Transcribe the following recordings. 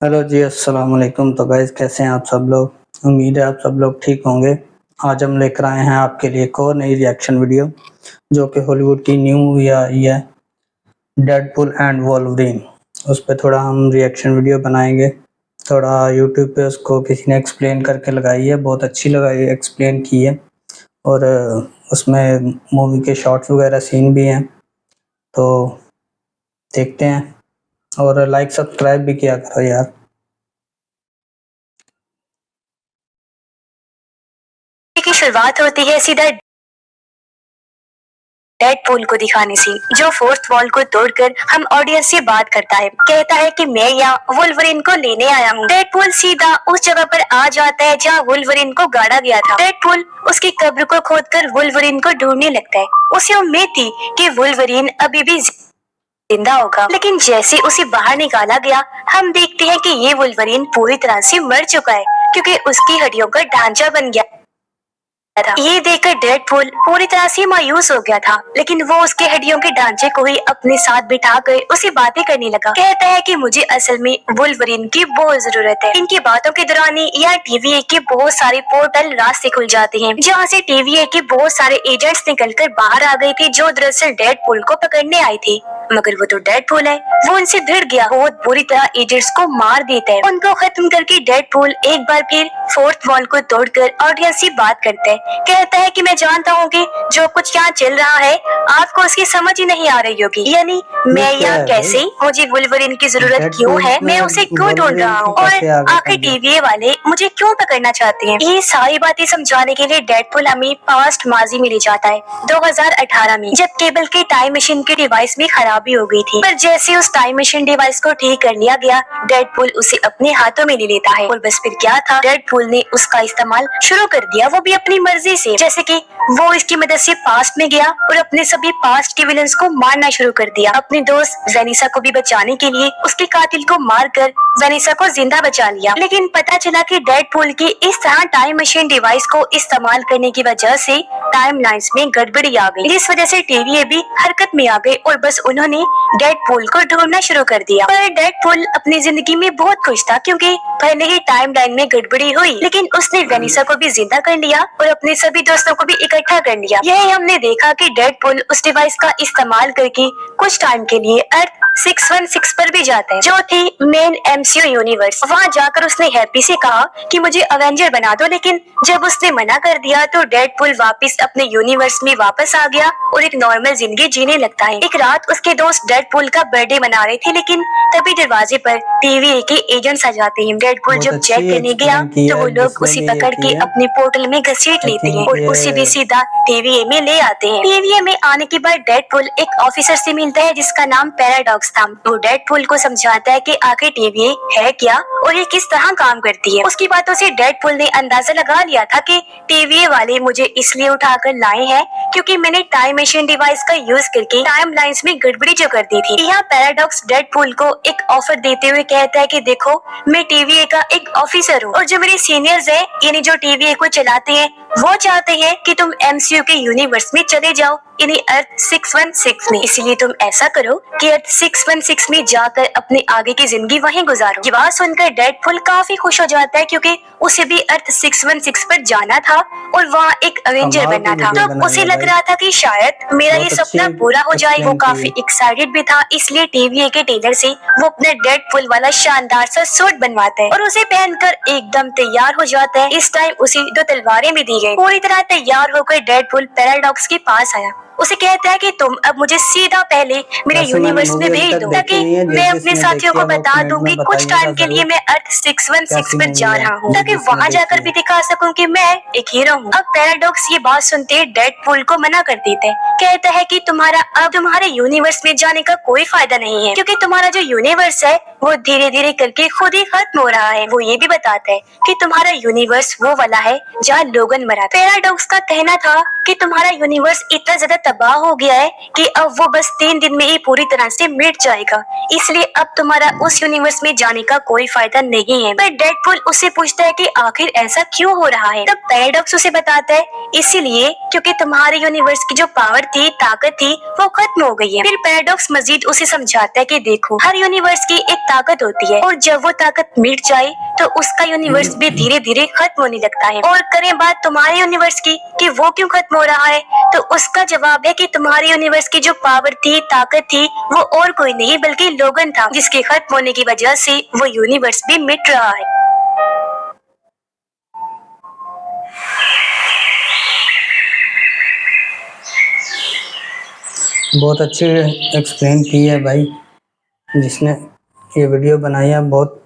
Hello जी, अस्सलाम वालेकुम। तो गाइस कैसे हैं आप सब लोग? उम्मीद है आप सब लोग ठीक होंगे। आज हम लेकर आए हैं आपके लिए एक और नई रिएक्शन वीडियो जो कि हॉलीवुड की न्यू मूवी आई है डेडपूल एंड वोल्वरिन। उस पे थोड़ा हम रिएक्शन वीडियो बनाएंगे। थोड़ा यूट्यूब पे उसको किसी ने एक्सप्लेन करके लगाई है, बहुत अच्छी लगाई एक्सप्लेन की है और उसमें मूवी के शॉट्स वगैरह सीन भी हैं। तो देखते हैं और लाइक सब्सक्राइब भी किया करो यार। की शुरुआत होती है सीधा डेडपूल को दिखाने से, जो फोर्थ वॉल को तोड़कर हम ऑडियंस से बात करता है। कहता है कि मैं यहाँ वुल्वरिन को लेने आया हूँ। डेडपूल सीधा उस जगह पर आ जाता है जहाँ वुल्वरिन को गाड़ा गया था। डेडपूल उसकी कब्र को खोदकर वुल्वरिन को ढूंढने लगता है। उसे उम्मीद थी कि वुल्वरिन अभी भी जिंदा होगा, लेकिन जैसे उसे बाहर निकाला गया, हम देखते हैं कि ये वुल्वरिन पूरी तरह से मर चुका है, क्योंकि उसकी हड्डियों का ढांचा बन गया था। ये देखकर डेडपूल पूरी तरह से मायूस हो गया था, लेकिन वो उसके हड्डियों के ढांचे को ही अपने साथ बिठाकर उसे बातें करने लगा। कहता है कि मुझे असल में वुल्वरिन की बहुत जरूरत है। इनकी बातों के दौरान ही यहाँ TVA के बहुत सारे पोर्टल रास्ते खुल जाते हैं, जहाँ से TVA के बहुत सारे एजेंट्स निकलकर बाहर आ गए थे, जो दरअसल डेडपूल को पकड़ने आए थे। मगर वो तो डेडपूल है, वो उनसे भिड़ गया, बहुत बुरी तरह एजेंट्स को मार देता है। उनको खत्म करके डेडपूल एक बार फिर फोर्थ वॉल को तोड़कर ऑडियंस से बात करता है। कहता है कि मैं जानता हूँ कि जो कुछ यहाँ चल रहा है आपको उसकी समझ ही नहीं आ रही होगी, यानी मैं यहाँ कैसे, मुझे वुल्वरिन की जरूरत क्यों है, मैं उसे क्यों ढूंढ रहा हूँ और आखिर TVA वाले मुझे क्यों पकड़ना चाहते हैं। ये सारी बातें समझाने के लिए डेडपूल हमें पास्ट माजी में ले जाता है 2018 में, जब केबल के टाइम मशीन के डिवाइस में खराबी हो गई थी। पर जैसे उस टाइम मशीन डिवाइस को ठीक कर लिया गया, डेडपूल उसे अपने हाथों में ले लेता है और बस फिर क्या था, डेडपूल ने उसका इस्तेमाल शुरू कर दिया, वो भी अपनी मर्जी से। जैसे कि वो इसकी मदद से पास्ट में गया और अपने सभी पास्ट के विलन्स को मारना शुरू कर दिया। अपने दोस्त वेनिसा को भी बचाने के लिए उसके कातिल को मारकर वेनिसा को जिंदा बचा लिया। लेकिन पता चला कि डेडपूल की इस तरह टाइम मशीन डिवाइस को इस्तेमाल करने की वजह से टाइमलाइंस में गड़बड़ी आ गई, जिस वजह से TVA भी हरकत में आ गए और बस उन्होंने डेडपूल को ढूंढना शुरू कर दिया। पर डेडपूल अपनी जिंदगी में बहुत खुश था, क्योंकि भले ही टाइमलाइन में गड़बड़ी हुई, लेकिन उसने वेनिसा को भी जिंदा कर लिया और अपने सभी दोस्तों को भी इकट्ठा कर लिया। यही हमने देखा कि डेडपूल उस डिवाइस का इस्तेमाल करके कुछ टाइम के लिए अर्थ 616 पर भी जाता है, जो थी मेन MCU यूनिवर्स। वहाँ जाकर उसने हैप्पी से कहा कि मुझे अवेंजर बना दो, लेकिन जब उसने मना कर दिया तो डेडपूल वापस अपने यूनिवर्स में वापस आ गया और एक नॉर्मल जिंदगी जीने लगता है। एक रात उसके दोस्त डेडपूल का बर्थडे मना रहे थे, लेकिन तभी दरवाजे पर TVA के एजेंट्स आ जाते हैं। डेडपूल जब चेक करने गया तो वो लोग उसे पकड़ के अपने पोर्टल में घसीट लेते हैं और उसे भी सीधा TVA में ले आते हैं। TVA में आने के बाद डेडपूल एक ऑफिसर से मिलता है जिसका नाम पैराडॉक्स था। वो डेडपूल को समझाता है कि आखिर TVA है क्या और ये किस तरह काम करती है। उसकी बातों से डेडपूल ने अंदाजा लगा लिया था कि TVA वाले मुझे इसलिए उठाकर लाए हैं क्योंकि मैंने टाइम मशीन डिवाइस का यूज करके टाइम लाइन्स में गड़बड़ी जो कर दी थी। यहाँ पैराडॉक्स डेडपूल को एक ऑफर देते हुए कहता है कि देखो, मैं TVA का एक ऑफिसर हूँ और जो मेरे सीनियर्स हैं, यानी जो TVA को चलाते हैं, वो चाहते हैं कि तुम MCU के यूनिवर्स में चले जाओ, यानी अर्थ 616 में। इसलिए तुम ऐसा करो कि अर्थ 616 में जाकर अपनी आगे की जिंदगी वहीं गुजारो। ये बात सुनकर डेडपूल काफी खुश हो जाता है, क्योंकि उसे भी अर्थ 616 पर जाना था और वहाँ एक अवेंजर बनना था। तो उसे लग रहा था कि शायद मेरा ये सपना पूरा हो जाए। वो काफी एक्साइटेड भी था, इसलिए TVA के टेलर से वो अपना डेडपूल वाला शानदार सा सूट बनवाता है और उसे पहनकर एकदम तैयार हो जाता है। इस टाइम उसे 2 तलवारें भी दी गई। पूरी तरह तैयार होकर डेडपूल पैराडॉक्स के पास आया। उसे कहता है कि तुम अब मुझे सीधा पहले मेरे यूनिवर्स में भेज दो, ताकि मैं अपने साथियों को बता दूं कि कुछ टाइम के लिए मैं अर्थ 616 पर जा रहा हूँ, ताकि वहाँ जाकर भी दिखा सकूं कि मैं एक हीरो हूँ। अब पैराडॉक्स ये बात सुनते डेडपूल को मना कर देते हैं। कहता है कि तुम्हारे यूनिवर्स में जाने का कोई फायदा नहीं है, क्योंकि तुम्हारा जो यूनिवर्स है वो धीरे धीरे करके खुद ही खत्म हो रहा है। वो ये भी बताता है कि तुम्हारा यूनिवर्स वो वाला है जहाँ लोगन मरा। पैराडॉक्स का कहना था कि तुम्हारा यूनिवर्स इतना ज्यादा तबाह हो गया है कि अब वो बस 3 दिन में ही पूरी तरह से मिट जाएगा, इसलिए अब तुम्हारा उस यूनिवर्स में जाने का कोई फायदा नहीं है। पर डेडपूल उससे पूछता है कि आखिर ऐसा क्यों हो रहा है। तब पैराडॉक्स उसे बताता है इसीलिए क्योंकि तुम्हारे यूनिवर्स की जो पावर थी, ताकत थी, वो खत्म हो गई है। फिर पैराडॉक्स मजीद उसे समझाता है कि देखो, हर यूनिवर्स की एक ताकत होती है और जब वो ताकत मिट जाए तो उसका यूनिवर्स भी धीरे धीरे खत्म होने लगता है। और करें बात तुम्हारे यूनिवर्स की कि वो क्यों खत्म हो रहा है, तो उसका जवाब है कि तुम्हारे यूनिवर्स की जो पावर थी, ताकत थी, वो और कोई नहीं बल्कि लोगन था, जिसके खत्म होने की वजह से वो यूनिवर्स भी मिट रहा है। बहुत अच्छी एक्सप्लेन की है भाई, जिसने ये वीडियो बनाई है, बहुत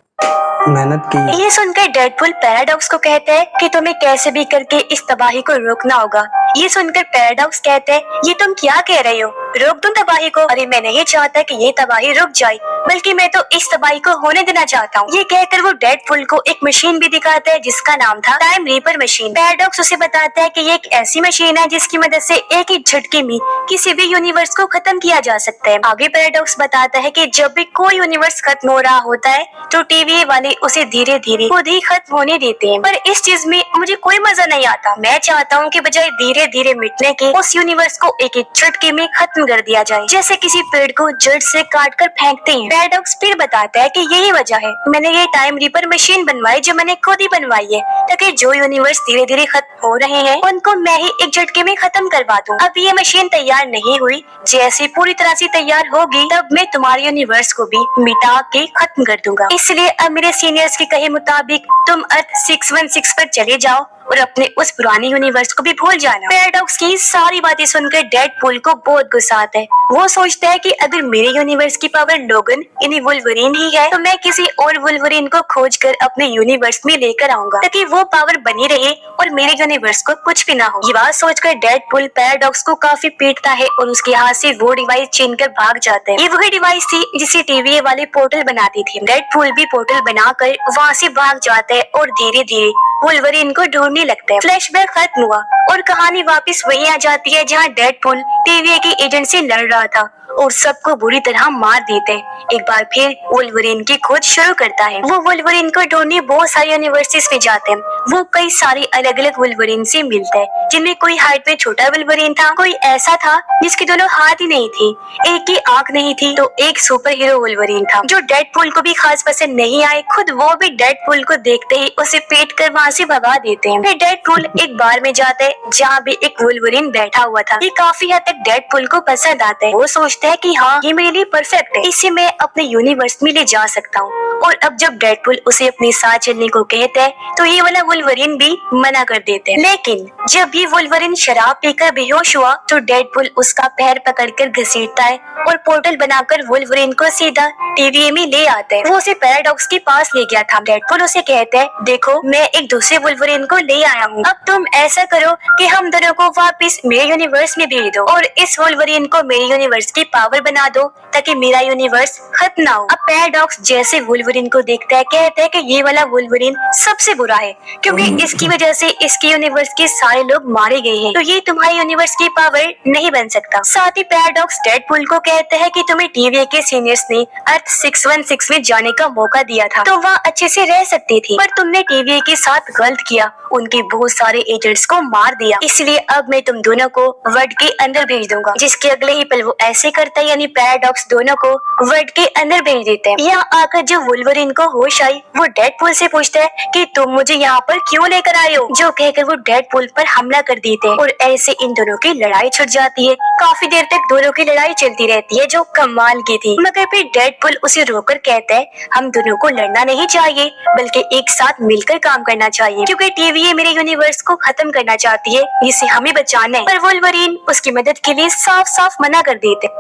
मेहनत की है। ये सुनकर डेडपूल पैराडॉक्स को कहता है कि तुम्हें कैसे भी करके इस तबाही को रोकना होगा। ये सुनकर पैराडॉक्स कहते हैं, ये तुम क्या कह रहे हो, रोक दूं तबाही को? अरे मैं नहीं चाहता कि ये तबाही रुक जाए, बल्कि मैं तो इस तबाही को होने देना चाहता हूँ। ये कहकर वो डेडपूल को एक मशीन भी दिखाता है जिसका नाम था टाइम रीपर मशीन। पैराडॉक्स उसे बताता है कि ये एक ऐसी मशीन है जिसकी मदद से एक ही झटके में किसी भी यूनिवर्स को खत्म किया जा सकता है। आगे पैराडॉक्स बताता है कि जब भी कोई यूनिवर्स खत्म हो रहा होता है तो टीवी वाले उसे धीरे धीरे खुद ही खत्म होने देते हैं, पर इस चीज में मुझे कोई मजा नहीं आता। मैं चाहता हूँ कि बजाय धीरे धीरे मिटने के उस यूनिवर्स को एक एक झटके में खत्म कर दिया जाए, जैसे किसी पेड़ को जड़ से काट कर फेंकते हैं। पैराडॉक्स फिर बताता है कि यही वजह है मैंने ये टाइम रीपर मशीन बनवाई, जो मैंने खुद ही बनवाई है, ताकि जो यूनिवर्स धीरे धीरे खत्म हो रहे हैं उनको मैं ही एक झटके में खत्म करवा दूं। अब ये मशीन तैयार नहीं हुई, जैसे पूरी तरह से तैयार होगी तब मैं तुम्हारे यूनिवर्स को भी मिटा के खत्म कर दूंगा। इसलिए अब मेरे सीनियर्स के कहे मुताबिक तुम अर्थ 616 पर चले जाओ और अपने उस पुराने यूनिवर्स को भी भूल जाना। पैराडॉक्स की सारी बातें सुनकर डेडपूल को बहुत गुस्सा आता है। वो सोचता है कि अगर मेरे यूनिवर्स की पावर लोगन यानी वुल्वरीन ही है तो मैं किसी और वुल्वरीन को खोज कर अपने यूनिवर्स में लेकर आऊंगा, ताकि वो पावर बनी रहे और मेरे यूनिवर्स को कुछ भी ना हो। ये बात सोचकर डेडपूल पैराडॉक्स को काफी पीटता है और उसके हाथ से वो डिवाइस छीन कर भाग जाता है। ये वही डिवाइस थी जिसे टीवी वाले पोर्टल बनाती थी। डेडपूल भी पोर्टल बनाकर वहाँ से भाग जाता है और धीरे धीरे वुल्वरीन को ढूंढने लगता है। फ्लैशबैक खत्म हुआ और कहानी वापस वही आ जाती है जहाँ डेडपूल टीवी के एजेंट से लड़ रहा था और सबको बुरी तरह मार देते हैं। एक बार फिर वुल्वरीन की खोज शुरू करता है। वो वुल्वरीन को ढूंढने बहुत सारे यूनिवर्सिटीज में जाते हैं। वो कई सारे अलग अलग वुल्वरीन से मिलता है, जिनमें कोई हाइट में छोटा वुल्वरीन था, कोई ऐसा था जिसके दोनों हाथ ही नहीं थे, एक की आंख नहीं थी, तो एक सुपर हीरो वुल्वरीन था जो डेडपूल को भी खास पसंद नहीं आए। खुद वो भी डेडपूल को देखते ही उसे पीट कर वहाँ से भगा देते हैं। फिर डेडपूल एक बार में जाता है जहाँ भी एक वुल्वरीन बैठा हुआ था। ये काफी हद तक डेडपूल को पसंद आता है। वो सोचता है कि हाँ, ये मेरे लिए परफेक्ट है, इसे मैं अपने यूनिवर्स में ले जा सकता हूँ। और अब जब डेडपूल उसे अपने साथ चलने को कहता है तो ये वाला वुल्वरीन भी मना कर देते हैं। लेकिन जब ये वुल्वरीन शराब पीकर बेहोश हुआ तो डेडपूल उसका पैर पकड़कर घसीटता है और पोर्टल बनाकर वुल्वरीन को सीधा टीवी में ले आता है। वो उसे पैराडॉक्स के पास ले गया था। डेडपूल उसे कहता है, देखो मैं एक दूसरे वुल्वरीन को ले आया हूँ, अब तुम ऐसा करो कि हम दोनों को वापस मेरे यूनिवर्स में भेज दो और इस वुल्वरीन को मेरे यूनिवर्स की पावर बना दो ताकि मेरा यूनिवर्स खत्म ना हो। अब पैराडॉक्स जैसे वुल्वरीन को देखता है कहता है कि ये वाला वुल्वरीन सबसे बुरा है, क्योंकि इसकी वजह से इसके यूनिवर्स के सारे लोग मारे गए हैं, तो ये तुम्हारे यूनिवर्स की पावर नहीं बन सकता। साथ ही पैराडॉक्स डेडपूल को कहता है कि तुम्हें टीवी के सीनियर्स ने अर्थ 616 में जाने का मौका दिया था तो वहाँ अच्छे से रह सकती थी, पर तुमने टीवी के साथ गलत किया, उनके बहुत सारे एजेंट्स को मार दिया, इसलिए अब मैं तुम दोनों को वर्ल्ड के अंदर भेज दूंगा। जिसके अगले ही पल वो ऐसे करता है, यानी पैराडॉक्स दोनों को वर्ल्ड के अंदर भेज देते हैं। यहाँ आकर जब वुल्वरीन को होश आई वो डेडपूल से पूछता है कि तुम मुझे यहाँ पर क्यों लेकर आए हो, जो कहकर वो डेडपूल पर हमला कर देते हैं और ऐसे इन दोनों की लड़ाई छिड़ जाती है। काफी देर तक दोनों की लड़ाई चलती रहती है जो कमाल की थी, मगर फिर डेडपूल उसे रोककर कहता है हम दोनों को लड़ना नहीं चाहिए बल्कि एक साथ मिलकर काम करना चाहिए, क्योंकि टीवी मेरे यूनिवर्स को खत्म करना चाहती है, जिसे हमें बचाना है। पर वुल्वरीन उसकी मदद के लिए साफ साफ मना कर देते।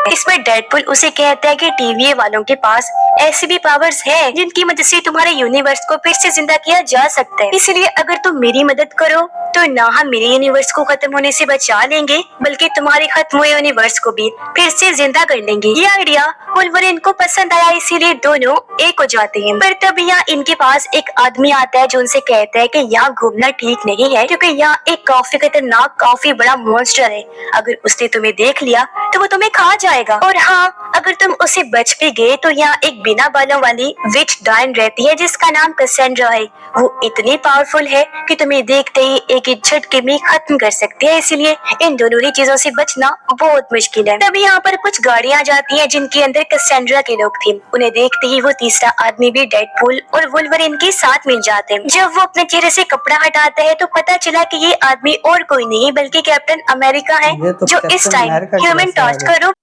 इसमें डेडपूल उसे कहता है कि टीवी वालों के पास ऐसी भी पावर्स हैं जिनकी मदद से तुम्हारे यूनिवर्स को फिर से जिंदा किया जा सकता है, इसलिए अगर तुम मेरी मदद करो तो ना हम मेरे यूनिवर्स को खत्म होने से बचा लेंगे बल्कि तुम्हारे खत्म हुए यूनिवर्स को भी फिर से जिंदा कर लेंगे। ये आइडिया वुल्वरीन को पसंद आया, इसीलिए दोनों एक हो जाते हैं। पर तब यहाँ इनके पास एक आदमी आता है जो उनसे कहता है कि यहाँ घूमना ठीक नहीं है, क्योंकि यहाँ एक काफी खतरनाक काफी बड़ा मॉन्स्टर है, अगर उसने तुम्हें देख लिया तो वो तुम्हें खा जाएगा। जाएगा। और हाँ, अगर तुम उसे बच भी गए तो यहाँ एक बिना बालों वाली विच डायन रहती है जिसका नाम कैसेंड्रा है। वो इतनी पावरफुल है कि तुम्हें देखते ही एक ही झटके में खत्म कर सकती है, इसीलिए इन दोनों ही चीजों से बचना बहुत मुश्किल है। तभी यहाँ पर कुछ गाड़ियाँ जाती हैं जिनके अंदर कैसेंड्रा के लोग थे। उन्हें देखते ही वो तीसरा आदमी भी डेडपूल और वुल्वरीन के साथ मिल जाते हैं। जब वो अपने चेहरे से कपड़ा हटाता है तो पता चला कि ये आदमी और कोई नहीं बल्कि कैप्टन अमेरिका है, ये तो जो इस कैप्टन टाइम अमेरिका की ह्यूमन जैसा आ टॉर्च गया। का रूप।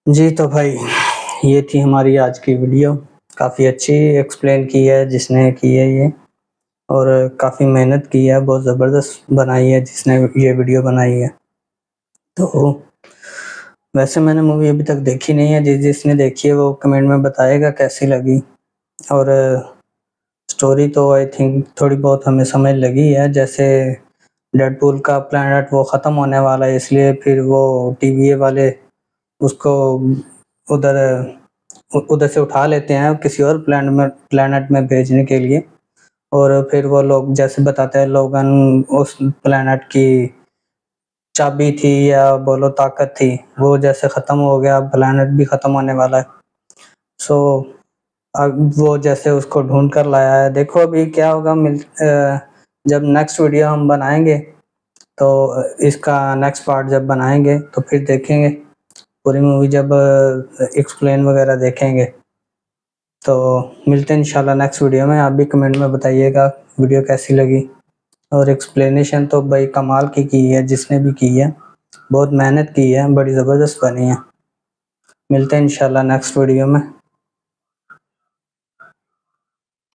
जी तो भाई ये थी हमारी आज की वीडियो, काफ़ी अच्छी एक्सप्लेन की है जिसने की है ये, और काफ़ी मेहनत की है, बहुत ज़बरदस्त बनाई है जिसने ये वीडियो बनाई है। तो वैसे मैंने मूवी अभी तक देखी नहीं है, जिसने देखी है वो कमेंट में बताएगा कैसी लगी। और स्टोरी तो आई थिंक थोड़ी बहुत हमें समझ लगी है, जैसे डेडपूल का प्लैनेट वो ख़त्म होने वाला है, इसलिए फिर वो TVA वाले उसको उधर से उठा लेते हैं किसी और प्लैनेट में भेजने के लिए। और फिर वो लोग जैसे बताते हैं, लोगन उस प्लैनेट की चाबी थी या बोलो ताकत थी, वो जैसे ख़त्म हो गया, प्लैनेट भी ख़त्म होने वाला है। सो अब वो जैसे उसको ढूंढ कर लाया है। देखो अभी क्या होगा, जब नेक्स्ट वीडियो हम बनाएंगे तो इसका नेक्स्ट पार्ट जब बनाएंगे तो फिर देखेंगे पूरी मूवी, जब एक्सप्लेन वगैरह देखेंगे। तो मिलते हैं इंशाल्लाह नेक्स्ट वीडियो में। आप भी कमेंट में बताइएगा वीडियो कैसी लगी। और एक्सप्लेनेशन तो भाई कमाल की है, जिसने भी की है बहुत मेहनत की है, बड़ी ज़बरदस्त बनी है। मिलते हैं इंशाल्लाह नेक्स्ट वीडियो में।